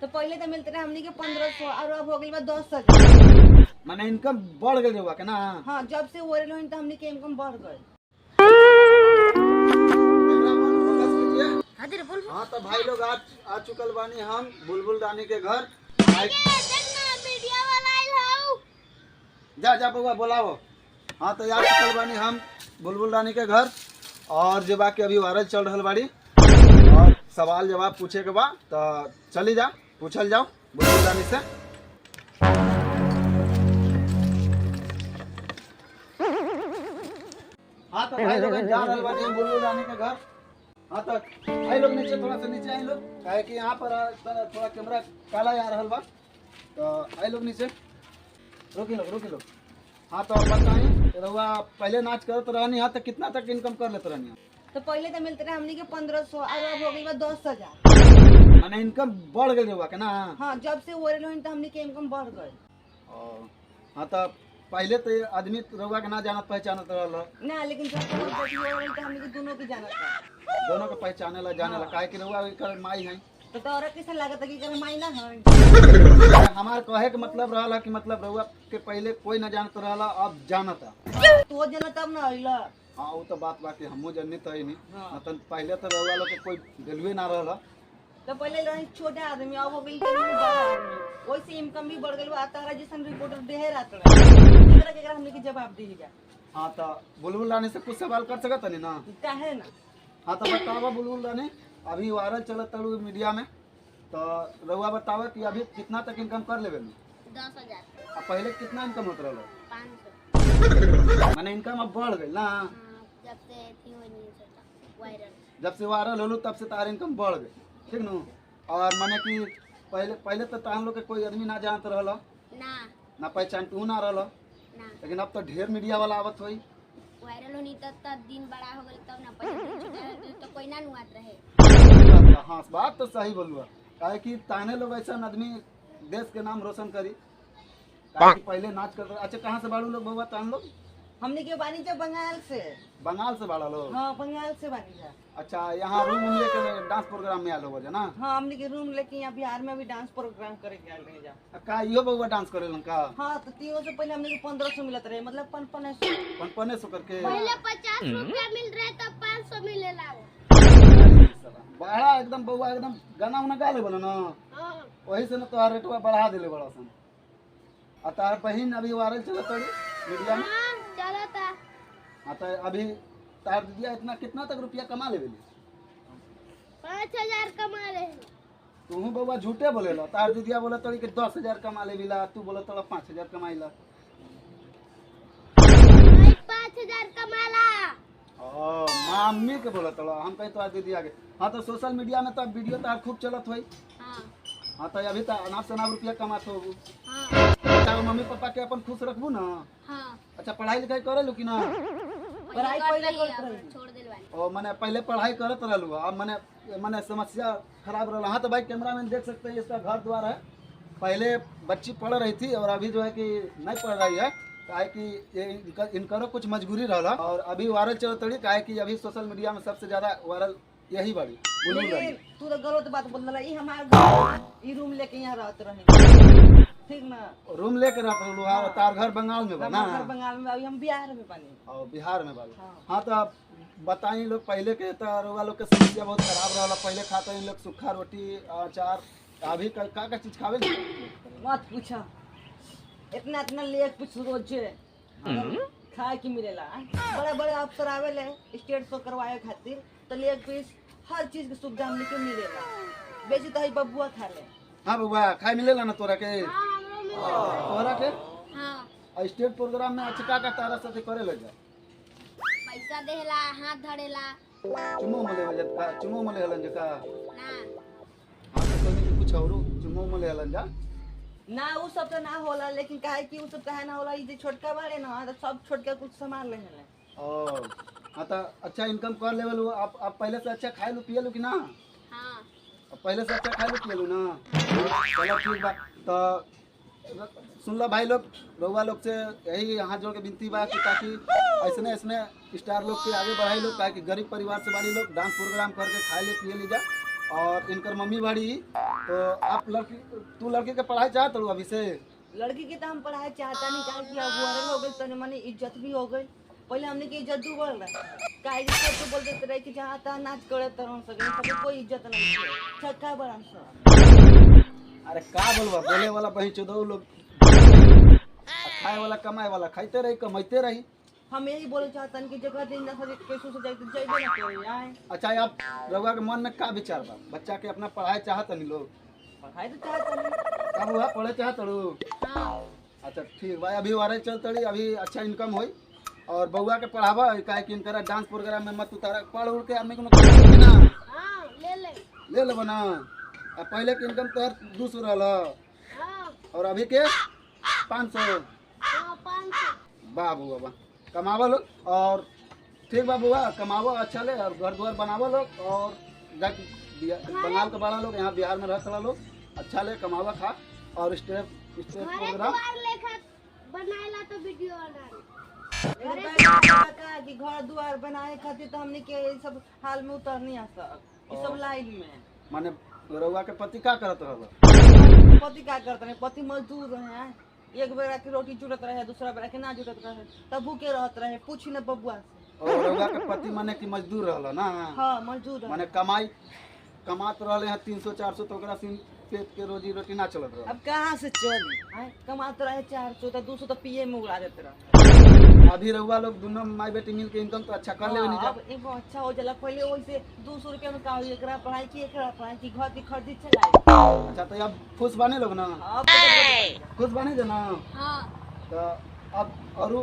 तो पहले तो मिलते रहे हमनी के 1500 और अब हो गई बा 10,000। माने इनकम बढ़ गई हुआ के ना। हाँ, जब से वो रहे तो हमनी के इनकम बढ़ गई। हाँ तो भाई लोग आ चुकल बानी हम बुलबुल रानी के घर। जा जा बउआ बोलाओ। हाँ तो आ चुकल बानी हम बुलबुल रानी के घर और जो बाकी अभी वायरल चल रहा बाड़ी और सवाल जवाब पूछे के बाद तो चली जा पूछल जाओ बुलबुल रानी से। हाँ तो भाई लोग जा रहे बानी हम बुलबुल रानी के घर। हाँ तो भाई लोग नीचे थोड़ा सा नीचे आए लोग काहे कि यहाँ पर थोड़ा कैमरा काला आ रहा बा तो आए लोग नीचे रोकी लोग। हाँ तो बताइए रहुआ पहले नाच करत रहनी हाँ तो कितना तक इनकम कर लेते रहनी? तो पहले तो मिलते रहे हमनी के 1500 और अब हो गई बा 10,000। माने इनकम बढ़ गई हुआ के ना। हाँ, जब से वो रहे तो हमनी के इनकम बढ़ गई। हाँ तो पहले तो आदमी रहुआ के ना जानत पहचानत रहल ना, लेकिन जब से वो रहे तो हमनी के दोनों के जानत था। दोनों के पहचाने ला जाने ला काहे कि रहुआ एकर माई है। तो तोरा कैसा लागत है कि कर माई ना है? हमार कहे के मतलब रहला कि मतलब रहुआ के पहले कोई ना जानत रहला अब जानता। तो जना तब ना आइला। हाँ वो तो बात बाकी हमहू जन्नी तो ही नहीं। हाँ। तो पहले तो रहुआ लोग के कोई वैल्यू ना रहला। तो पहले रहे छोटे आदमी, अब हो गई तो बड़ा आदमी। वैसे इनकम भी बढ़ गई बा। तारा जैसन रिपोर्टर ढेर आता केकरा हमनी के जवाब दीगा। हाँ तो बुलबुल रानी से कुछ सवाल कर सकत नहीं ना। काहे ना? हाँ तो बतावा बुलबुल रानी अभी वायरल चलत तड़ू मीडिया में तो रहुआ बतावा कि अभी कितना तक इनकम कर लेवे? 10,000। अब पहले कितना इनकम होता रहलो? 500। माने इनकम अब बढ़ गई ना। जब से थी हो नहीं सकता वायरल। जब से वायरल होलू तब से तार इनकम बढ़ गई ठीक न। और माने कि पहले तो तान लोग के कोई आदमी ना जानत रहलो ना ना पहचान तू ना रहलो ना लेकिन अब तो ढेर मीडिया वाला आवत होई। वायरल होनी तब दिन बड़ा हो गई तब ना पहले तो कोई ना नुआत रहे। हाँ बात तो सही बोलुआ काहे कि ताने लोग ऐसा आदमी देश के नाम रोशन करी काहे कि पहले नाच कर। अच्छा कहाँ से बाड़ू लोग बउआ तान लोग? हमनी के बानी जा बंगाल से। बंगाल से बाड़ा लोग? हाँ, बंगाल से बानी जा। अच्छा यहाँ रूम लेके डांस प्रोग्राम में आलो हो ना। हाँ, हमनी के रूम लेके यहाँ बिहार में भी डांस प्रोग्राम करे के आल रहे जा। का इहो बउआ डांस करेलन का? हाँ, तो तीनों से पहले हमनी के 1500 मिलत रहे, मतलब 500। पनपने सो करके पहले 50 रुपया मिल रहे तब 500 मिलेला। बड़ा एकदम बउआ एकदम गाना उना गा ले बोलो ना हां वही से ना तोहार रेटवा बढ़ा देले बड़ा सन। आ तार बहिन अभी वायरल चलत तड़ी मीडिया में। हां चलो ता। हाँ तो अभी तार दीदिया इतना कितना तक रुपया कमा लेबेली? 5,000 कमा ले। तू बउआ झूठे बोलेला। तार दीदिया बोला तड़ी कि 10,000 कमा लेबिला तू बोला तड़ा 5,000 कमाइला। 5,000 कमाला। ओ मामी के बोला तड़ा हम कहीं तो दीदिया के। हाँ तो सोशल मीडिया में तो वीडियो तार खूब चलत होई। हां हाँ तो अभी तो अनाप शनाप रुपया कमात हो। हां अच्छा मम्मी पापा के अपन खुश रखबू ना। हां अच्छा पढ़ाई लिखाई करे लो कि ना? पढ़ाई पहले करत रही। छोड़ दिल वाली। ओ मैंने पहले पढ़ाई करत रहलू अब मैंने समस्या खराब रहला। हाँ तो भाई कैमरा मैन देख सकते हैं इसका घर द्वार है। पहले बच्ची पढ़ रही थी और अभी जो है कि नहीं पढ़ रही है काहे कि ये इनकरो कुछ मजबूरी रहला और अभी वायरल चलत रही काहे कि अभी सोशल मीडिया में सबसे ज्यादा वायरल यही बाड़ी बुलबुल रानी। लेकिन तू तो गलत बात बोल रहा। ई हमार घर, ई रूम लेके यहाँ रहत रहे, ठीक ना? रूम लेके रहत रहलू। हाँ तार घर बंगाल में बा ना? हमार घर बंगाल में, अभी हम बिहार में बानी। और बिहार में बाड़ी। हाँ। हाँ तो आप बताई लोग पहले के तो रउआ लोग के समस्या बहुत खराब रहला। पहले खाते इन लोग सूखा रोटी अचार अभी का चीज खावे ली? मत पूछा, इतना इतना लेग पीस रोजे खाए के मिलेला। बड़े बड़े अफसर आवेले स्टेट शो करवाए खातिर तो लेग पीस हर चीज की सुविधा हमने के मिलेला। बेची तो है बबुआ खा ले। हाँ बउआ खाए मिलेला ना तोरा के? हां हमरो मिले। तोरा के हां स्टेट प्रोग्राम में अच्छा का तारा साथे करे लग जा पैसा देला हाथ धरेला चुमो मले हो जा चुमो मले हलन जा का? ना हाँ तो कोई नहीं कुछ और चुमो मले हलन जा ना वो सब तो ना होला, लेकिन काहे कि वो सब काहे ना होला, ई जे छोटका बाड़े ना तो सब छोटका कुछ सामान ले ले। ओ हाँ तो अच्छा इनकम कर लेवल हो आप पहले से अच्छा खाए लो पिए लो कि ना? हां पहले से अच्छा खाए लो पिए लो ना? चलो ठीक बा तो सुन लो भाई लोग रउआ लोग से यही हाथ जोड़ के विनती बा कि ताकि ऐसने ऐसने स्टार लोग के आगे बढ़ाई लोग काहे कि गरीब परिवार से बाड़ी लोग डांस प्रोग्राम करके खाए ले पिए ली जा और इनकर मम्मी बड़ी, तो आप तू लड़की के पढ़ाई चाहत हो अभी से? लड़की की तो हम पढ़ाई चाहता नहीं, काहे कि अब वरन हो गई तने मने इज्जत भी हो गई। पहले हमने की इज्जत डूबल रहे, काहे कि सब तो बोल देते रहे कि जहाँ तहाँ नाच करे तरह सके कोई इज्जत नहीं है। छक्का बड़ा सब। अरे का बोलबा, बोले वाला बही चोदौ लोग, खाए वाला कमाए वाला खाइते रही कमाइते रही। हम यही बोले चाहतन कि जगह दिन ना सके कैसे से जाते जइबे ना करे आए। अच्छा आप रउआ के मन में का विचार बा? बच्चा के अपना पढ़ाई चाहत नहीं लोग? पढ़ाई तो चाहता नहीं। का हुआ पढ़े चाहत रू? हाँ अच्छा ठीक भाई, अभी वारे चल तड़ी, अभी अच्छा इनकम होई और बउआ के पढ़ावा, काहे कि इनकरा डांस प्रोग्राम में मत उतारा, पढ़ उड़ के आदमी को नौकरी ना हाँ ले ले बना। अब पहले के इनकम तो 200 रहला हाँ और अभी के 500। हाँ 500। वाह बुआ वाह, कमावा लोग और ठीक बा बुआ, कमावा अच्छा ले और घर द्वार बनावा लोग और बंगाल के बड़ा लोग यहाँ बिहार में रहता लोग, अच्छा ले कमावा खा और स्टेज प्रोग्राम लेखा बनाएला तो वीडियो कि घर द्वार बनाए खातिर तो हमने के ये सब हाल में उतर नहीं आ सक, ये सब लाइन में। माने रउआ के पति का करत रहल? पति क्या करते रहे? पति मजदूर रहे हैं, एक बेरा की रोटी जुटत रहे, दूसरा बेरा के ना जुटत रहे, तब भूखे रहत रहे, पूछी न बबुआ से। और रउआ के पति माने कि मजदूर रहल ना? हाँ मजदूर रहे। माने कमात रहले हैं 300-400, तो ओकरा सिन पेट के रोजी रोटी ना चलत रहल। अब कहाँ से चली? कमाते रहे 400 तो 200 तो पिए में उड़ा देते रहे। अभी रउआ लोग दोनों माई बेटी मिल के इनकम तो अच्छा कर लेवे नहीं अब एगो अच्छा हो जाला। पहले वैसे 200 रुपया में का हो, एकरा पढ़ाई की एकरा पढ़ाई की, घर की खरीदी चलाई। अच्छा तो अब खुश बने लोग ना? अब खुश बने जे ना? हाँ तो अब और